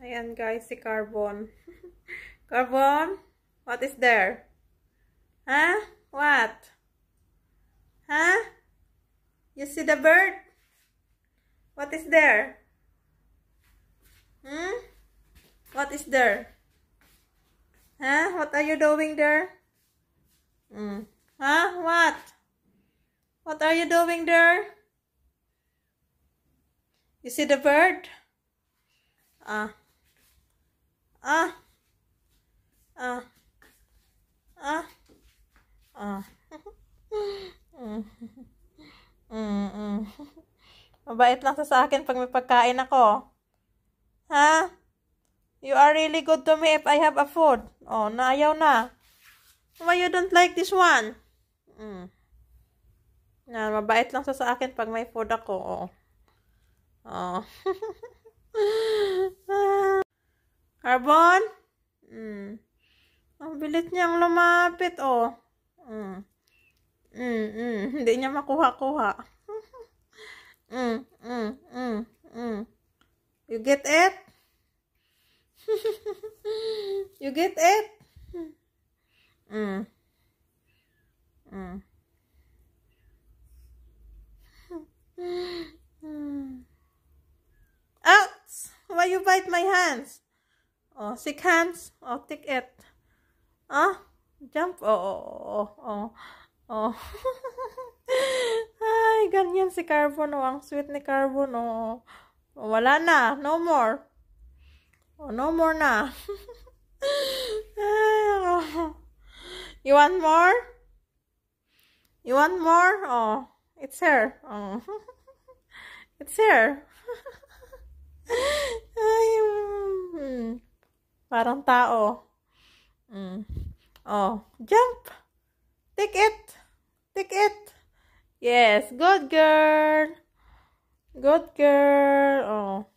Ayan guys, si Carbon. Carbon, what is there? Huh? What? Huh? You see the bird? What is there? What is there? Huh? What are you doing there? Huh? What? What are you doing there? You see the bird? Ah. Ah. Ah. Ah. Ah. Mabait lang sa akin pag may pagkain ako. Ha? You are really good to me if I have a food. Oh, naayaw na. Why you don't like this one? Yan, mabait lang sa akin pag may food ako. Oh. Oh. Carbon? Ang bilit niyang lumapit, oh. Hindi niya makuha-kuha. You get it? You get it? Ouch! Why you bite my hands? Oh, sick hands. Oh, take it. Jump. Oh. Ay, ganyan si Carbon. Oh, ang sweet ni Carbon. Oh. Wala na. No more. Oh, no more na. Ay, oh. You want more? You want more? Oh, it's here. Oh. It's here. Ay, parang tao. Oh, jump. Take it. Take it. Yes, good girl. Good girl. Oh.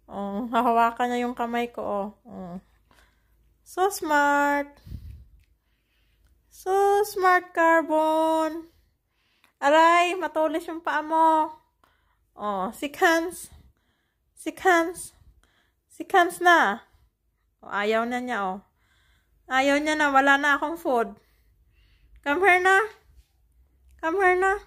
Oh, hahawakan niya yung kamay ko. Oh. So smart. So smart, Carbon. Aray, matulis yung paa mo. Oh, sick hands. Sick hands. Sick hands na. Oh, ayaw na niya, oh. Ayaw niya na. Wala na akong food. Come here na. Come here na.